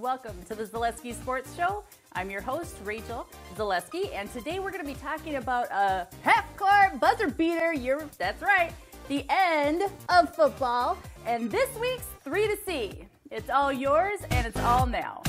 welcome to the Zaleski Sports Show. I'm your host, Rachel Zaleski, and today we're going to be talking about a half-court buzzer beater. That's right, the end of football, and this week's 3 to C. It's all yours, and it's all now.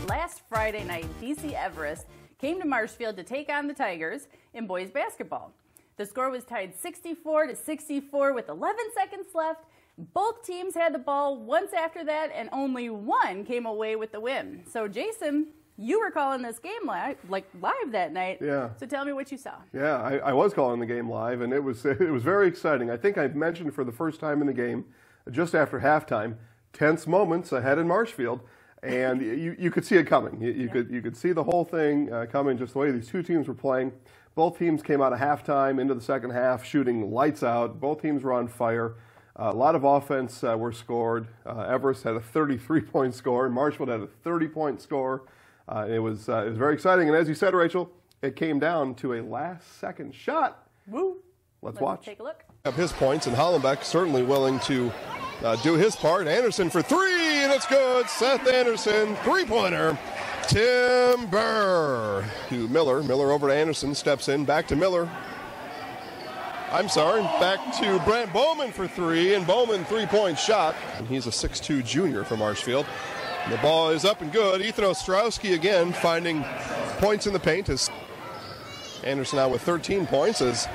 Last Friday night, DC Everest came to Marshfield to take on the Tigers in boys basketball. The score was tied 64-64 with 11 seconds left. Both teams had the ball once after that, and only one came away with the win. So, Jason, you were calling this game live that night. Yeah. So tell me what you saw. Yeah, I was calling the game live, and it was very exciting. I think I mentioned for the first time in the game, just after halftime, tense moments ahead in Marshfield. And you could see it coming. You could see the whole thing coming, just the way these two teams were playing. Both teams came out of halftime into the second half shooting lights out. Both teams were on fire. A lot of offense were scored. Everest had a 33-point score. Marshfield had a 30-point score. It was very exciting. And as you said, Rachel, it came down to a last-second shot. Woo! Let's watch. Take a look. Up his points, and Hollenbeck certainly willing to do his part. Anderson for three, and it's good. Seth Anderson, three-pointer. Timber to Miller. Miller over to Anderson, steps in, back to Miller. Back to Brant Bowman for three, and Bowman three-point shot. And he's a 6'2 junior from Marshfield. And the ball is up and good. Ethan Ostrowski again finding points in the paint. As Anderson out with 13 points as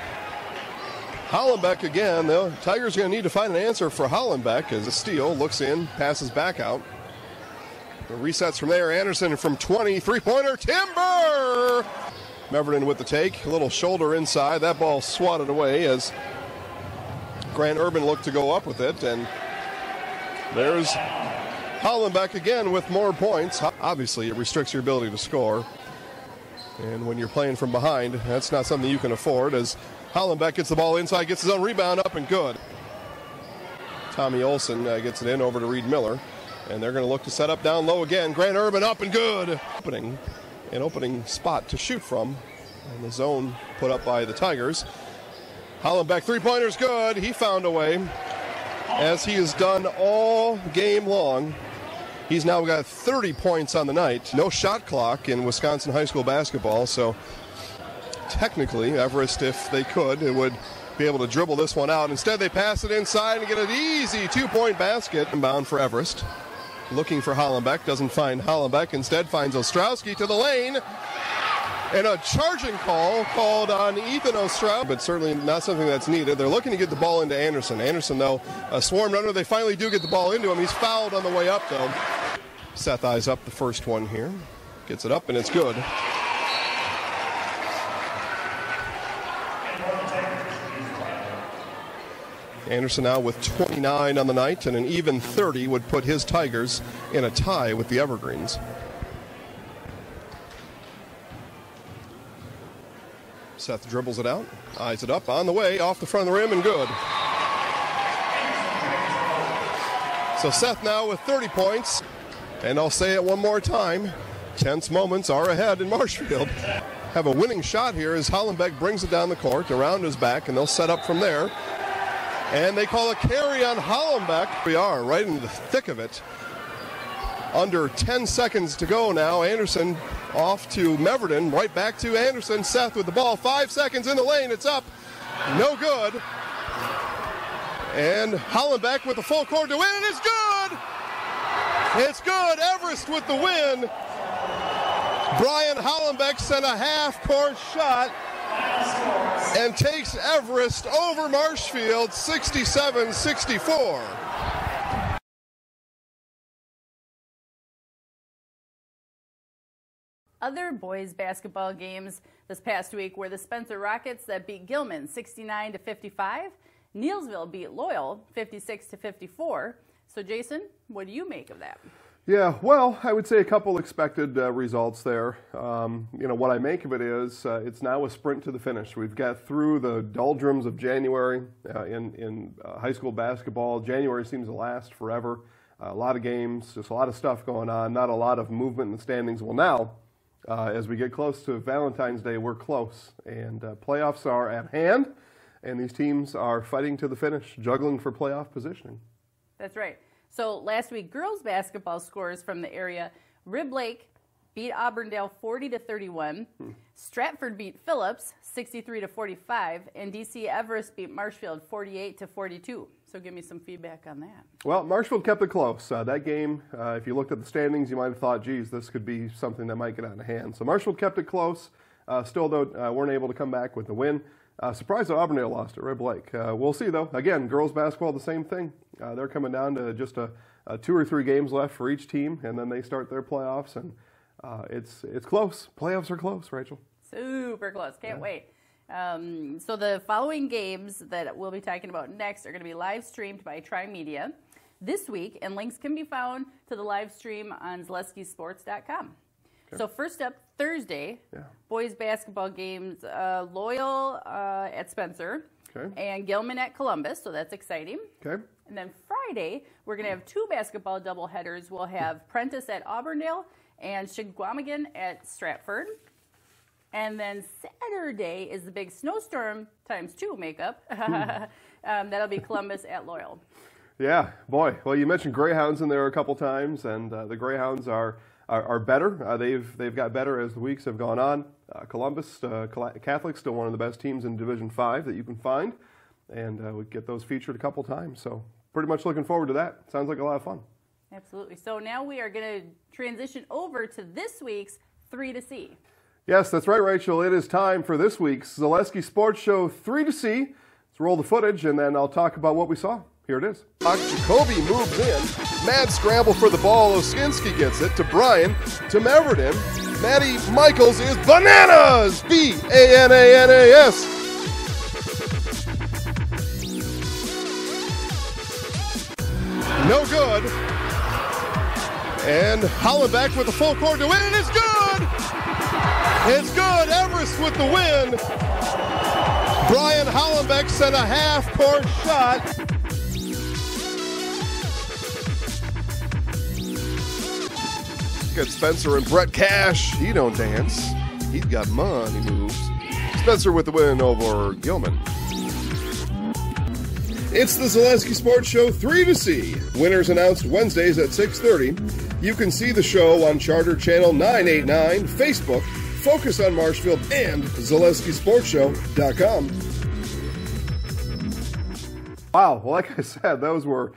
Hollenbeck again. The Tigers are going to need to find an answer for Hollenbeck as a steal, looks in, passes back out. The resets from there. Anderson from 20, three-pointer, Timber! Meverton with the take, a little shoulder inside. That ball swatted away as Grant Urban looked to go up with it, and there's Hollenbeck again with more points. Obviously, it restricts your ability to score, and when you're playing from behind, that's not something you can afford as Hollenbeck gets the ball inside, gets his own rebound up and good. Tommy Olson gets it in over to Reed Miller, and they're going to look to set up down low again. Grant Urban up and good. An opening spot to shoot from, and the zone put up by the Tigers. Hollenbeck three-pointer's good. He found a way, as he has done all game long. He's now got 30 points on the night. No shot clock in Wisconsin high school basketball, so technically, Everest, if they could, it would be able to dribble this one out. Instead, they pass it inside and get an easy two-point basket. Inbound for Everest. Looking for Hollenbeck, doesn't find Hollenbeck. Instead, finds Ostrowski to the lane. And a charging call called on Ethan Ostrowski, but certainly not something that's needed. They're looking to get the ball into Anderson. Anderson, though, a swarm runner. They finally do get the ball into him. He's fouled on the way up, though. Seth eyes up the first one here. Gets it up, and it's good. Anderson now with 29 on the night, and an even 30 would put his Tigers in a tie with the Evergreens. Seth dribbles it out, eyes it up, on the way, off the front of the rim, and good. So Seth now with 30 points, and I'll say it one more time, tense moments are ahead in Marshfield. Have a winning shot here as Hollenbeck brings it down the court, around his back, and they'll set up from there. And they call a carry on Hollenbeck. We are right in the thick of it. Under 10 seconds to go now. Anderson off to Meverton. Right back to Anderson. Seth with the ball. 5 seconds in the lane. It's up. No good. And Hollenbeck with the full court to win. And it's good. It's good. Everest with the win. Brian Hollenbeck sent a half-court shot and takes Everest over Marshfield 67-64. Other boys basketball games this past week were the Spencer Rockets that beat Gilman 69-55. Neilsville beat Loyal 56-54. So Jason, what do you make of that? Yeah, well, I would say a couple expected results there. What I make of it is it's now a sprint to the finish. We've got through the doldrums of January in high school basketball. January seems to last forever. A lot of games, just a lot of stuff going on, not a lot of movement in the standings. Well, now As we get close to Valentine's Day, we're close, and playoffs are at hand, and these teams are fighting to the finish, juggling for playoff positioning. That's right. So last week, girls basketball scores from the area: Rib Lake beat Auburndale 40-31. Stratford beat Phillips 63-45, and DC Everest beat Marshfield 48-42. So give me some feedback on that. Well, Marshfield kept it close. That game, if you looked at the standings, you might have thought, geez, this could be something that might get out of hand. So Marshfield kept it close. Still, though, weren't able to come back with the win. Surprised that Auburndale lost at Rib Lake. We'll see, though. Again, girls basketball, the same thing. They're coming down to just 2 or 3 games left for each team, and then they start their playoffs, and it's close. Playoffs are close, Rachel. Super close. Can't wait. So the following games that we'll be talking about next are going to be live streamed by Tri-Media this week, and links can be found to the live stream on ZaleskiSports.com. Okay. So first up, Thursday, boys basketball games, Loyal at Spencer and Gilman at Columbus, so that's exciting. Okay. And then Friday, we're going to have 2 basketball doubleheaders. We'll have Prentice at Auburndale and Shigwamigan at Stratford. And then Saturday is the big snowstorm ×2 makeup. That'll be Columbus at Loyal. Yeah, boy. Well, you mentioned Greyhounds in there a couple times, and the Greyhounds are better. They've got better as the weeks have gone on. Columbus Catholic, still one of the best teams in Division 5 that you can find, and we get those featured a couple times. So pretty much looking forward to that. Sounds like a lot of fun. Absolutely. So now we are going to transition over to this week's 3 to See. Yes, that's right, Rachel. It is time for this week's Zaleski Sports Show 3 to See. Let's roll the footage, and then I'll talk about what we saw. Here it is. Jacoby moves in. Mad scramble for the ball. Oskinski gets it to Brian, to Meverton. Maddie Michaels is bananas! B-A-N-A-N-A-S. No good. And Hollenbeck with the full court to win, and it's good! It's good. Everest with the win. Brian Hollenbeck sent a half-court shot. Got Spencer and Brett Cash. He don't dance. He's got money moves. Spencer with the win over Gilman. It's the Zaleski Sports Show 3 to See. Winners announced Wednesdays at 6:30. You can see the show on Charter Channel 989, Facebook, Focus on Marshfield, and ZaleskiSportsShow.com. Wow, well, like I said, those were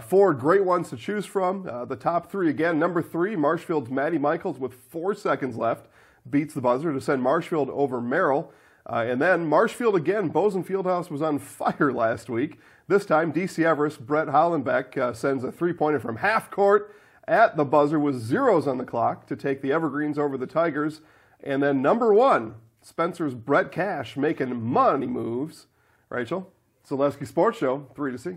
4 great ones to choose from. The top 3 again. Number 3, Marshfield's Maddie Michaels with 4 seconds left beats the buzzer to send Marshfield over Merrill. And then Marshfield again. Bozeman Fieldhouse was on fire last week. This time, DC Everest, Brett Hollenbeck sends a 3-pointer from half court at the buzzer with zeros on the clock to take the Evergreens over the Tigers. And then number 1, Spencer's Brett Cash making money moves. Rachel, Zaleski Sports Show 3 to See.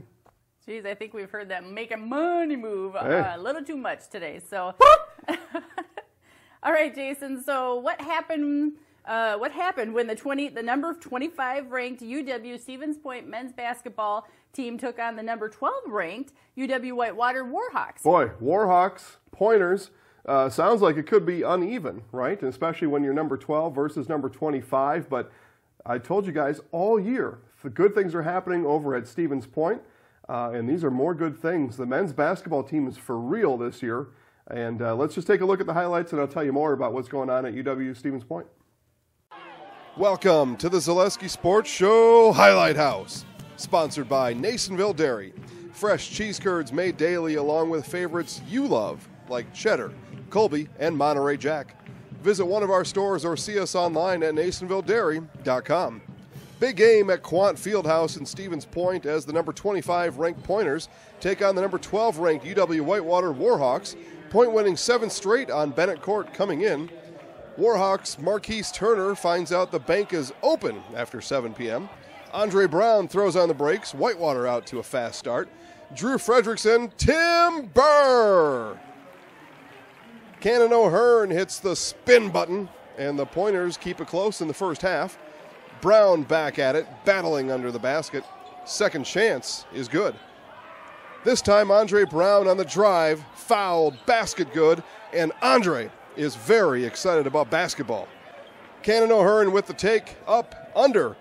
Geez, I think we've heard that make a money move a little too much today. So, all right, Jason. So what happened? What happened when the number 25 ranked UW Stevens Point men's basketball team took on the number 12 ranked UW Whitewater Warhawks? Boy, Warhawks, Pointers, sounds like it could be uneven, right? And especially when you're number 12 versus number 25. But I told you guys all year, the good things are happening over at Stevens Point. And these are more good things. The men's basketball team is for real this year. And let's just take a look at the highlights, and I'll tell you more about what's going on at UW Stevens Point. Welcome to the Zaleski Sports Show Highlight House, sponsored by Nasonville Dairy. Fresh cheese curds made daily along with favorites you love, like cheddar, Colby, and Monterey Jack. Visit one of our stores or see us online at NasonvilleDairy.com. Big game at Quant Fieldhouse in Stevens Point as the number 25 ranked Pointers take on the number 12 ranked UW Whitewater Warhawks. Point winning 7 straight on Bennett Court coming in. Warhawks' Marquise Turner finds out the bank is open after 7 p.m. Andre Brown throws on the brakes. Whitewater out to a fast start. Drew Fredrickson, Tim Burr. Cannon O'Hearn hits the spin button, and the Pointers keep it close in the first half. Brown back at it, battling under the basket. Second chance is good. This time, Andre Brown on the drive, fouled, basket good, and Andre is very excited about basketball. Cannon O'Hearn with the take, up, under.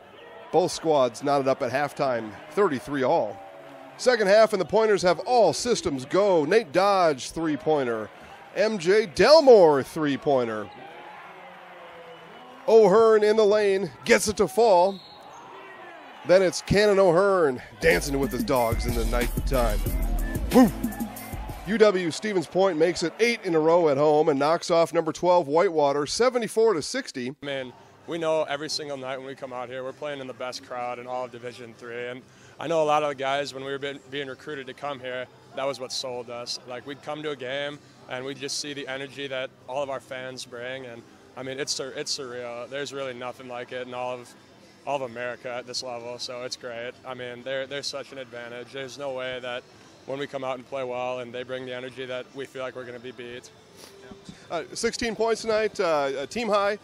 Both squads knotted up at halftime, 33 all. Second half, and the Pointers have all systems go. Nate Dodge, three-pointer. MJ Delmore, three-pointer. O'Hearn in the lane, gets it to fall. Then it's Cannon O'Hearn dancing with his dogs in the night time. Woo! UW Stevens Point makes it 8 in a row at home and knocks off number 12 Whitewater 74-60. Man, we know every single night when we come out here, we're playing in the best crowd in all of Division III. And I know a lot of the guys, when we were being recruited to come here, that was what sold us. Like, we'd come to a game and we'd just see the energy that all of our fans bring. And I mean, it's surreal. There's really nothing like it in all of America at this level. So it's great. I mean, there's such an advantage. There's no way that when we come out and play well and they bring the energy that we feel like we're going to be beat. 16 points tonight, team high.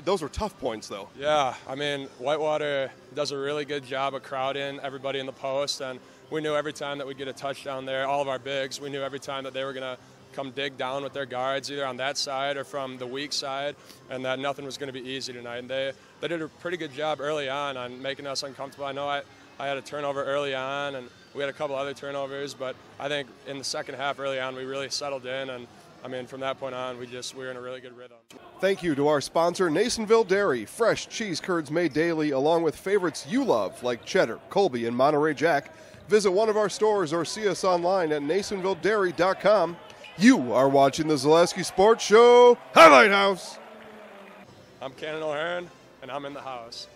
Those were tough points, though. Yeah, I mean, Whitewater does a really good job of crowding everybody in the post, and we knew every time that we'd get a touchdown there, all of our bigs, we knew every time that they were going to come dig down with their guards, either on that side or from the weak side, and that nothing was going to be easy tonight. And they did a pretty good job early on making us uncomfortable. I know I had a turnover early on, and we had a couple other turnovers, but I think in the second half early on, we really settled in, and I mean, from that point on, we were in a really good rhythm. Thank you to our sponsor, Nasonville Dairy. Fresh cheese curds made daily, along with favorites you love, like cheddar, Colby, and Monterey Jack. Visit one of our stores or see us online at NasonvilleDairy.com. You are watching the Zaleski Sports Show Highlight House. I'm Cannon O'Hearn, and I'm in the house.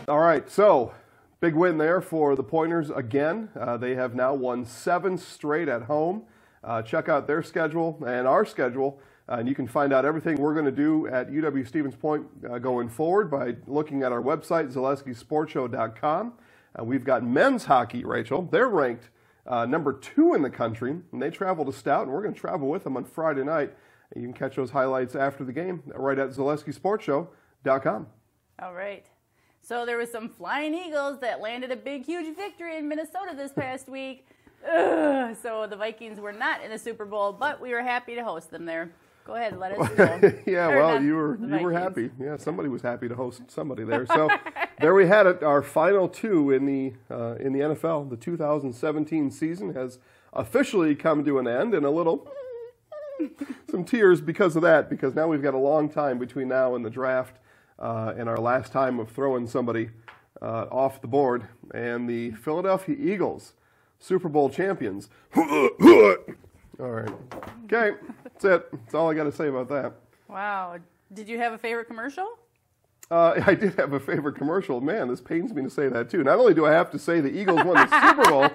All right, so big win there for the Pointers again. They have now won 7 straight at home. Check out their schedule and our schedule, and you can find out everything we're going to do at UW Stevens Point going forward by looking at our website, ZaleskiSportsShow.com. We've got men's hockey, Rachel. They're ranked number 2 in the country, and they travel to Stout, and we're going to travel with them on Friday night. And you can catch those highlights after the game right at ZaleskiSportsShow.com. All right. So there was some Flying Eagles that landed a big, huge victory in Minnesota this past week. So the Vikings were not in the Super Bowl, but we were happy to host them there. Go ahead, let us know. Yeah, well, you were happy. Yeah, somebody was happy to host somebody there. So there we had it. Our final 2 in the NFL. The 2017 season has officially come to an end, and a little some tears because of that. Because now we've got a long time between now and the draft. And our last time of throwing somebody off the board. And the Philadelphia Eagles, Super Bowl champions. All right. Okay, that's it. That's all I got to say about that. Wow. Did you have a favorite commercial? I did have a favorite commercial. Man, this pains me to say that, too. Not only do I have to say the Eagles won the Super Bowl,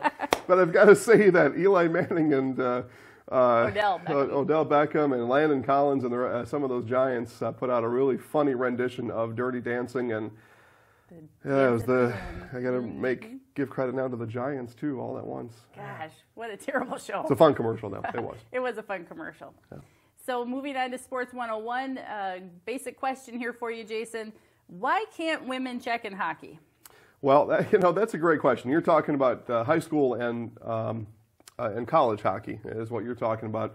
but I've got to say that Eli Manning and Odell Beckham and Landon Collins and some of those Giants put out a really funny rendition of Dirty Dancing, and it was I got to give credit now to the Giants too, all at once. Gosh, what a terrible show! It's a fun commercial, though. It was. It was a fun commercial. Yeah. So moving on to Sports 101, basic question here for you, Jason: why can't women check in hockey? Well, that's a great question. You're talking about high school and college hockey is what you're talking about.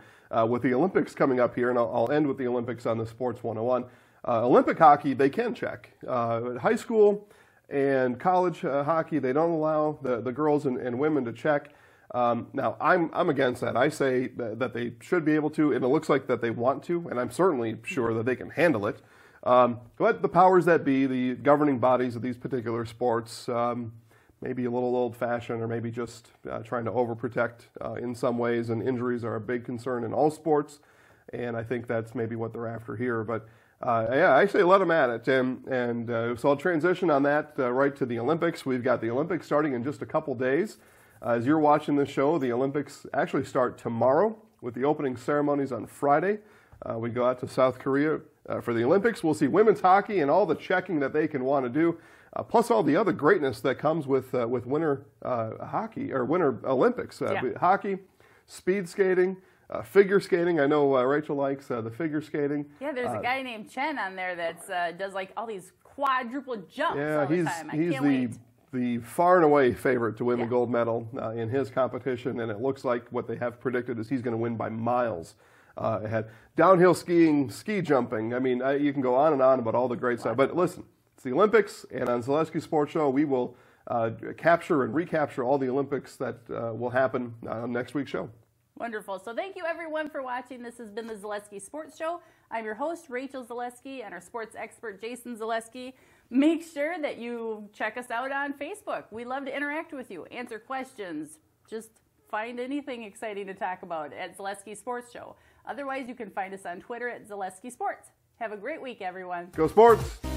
With the Olympics coming up here, and I'll end with the Olympics on the Sports 101. Olympic hockey, they can check. High school and college hockey, they don't allow the girls and women to check. Now, I'm against that. I say that they should be able to, and it looks like that they want to, and I'm certainly sure that they can handle it. But the powers that be, the governing bodies of these particular sports, maybe a little old-fashioned, or maybe just trying to overprotect in some ways, and injuries are a big concern in all sports, and I think that's maybe what they're after here. But yeah, I say let them at it, and so I'll transition on that right to the Olympics. We've got the Olympics starting in just a couple days. As you're watching this show, the Olympics actually start tomorrow with the opening ceremonies on Friday. We go out to South Korea for the Olympics. We'll see women's hockey and all the checking that they can want to do. Plus all the other greatness that comes with winter hockey or winter Olympics. Hockey, speed skating, figure skating. I know Rachel likes the figure skating. Yeah, there's a guy named Chen on there that does like all these quadruple jumps Yeah, all the time. I he's can't wait. the far and away favorite to win Yeah. the gold medal in his competition, and it looks like what they have predicted is he's going to win by miles ahead. Downhill skiing, ski jumping. I mean, you can go on and on about all the great stuff. But listen, it's the Olympics, and on Zaleski Sports Show, we will capture and recapture all the Olympics that will happen on next week's show. Wonderful. So thank you everyone for watching. This has been the Zaleski Sports Show. I'm your host, Rachel Zaleski, and our sports expert, Jason Zaleski. Make sure that you check us out on Facebook. We love to interact with you, answer questions, just find anything exciting to talk about at Zaleski Sports Show. Otherwise, you can find us on Twitter at Zaleski Sports. Have a great week, everyone. Go Sports!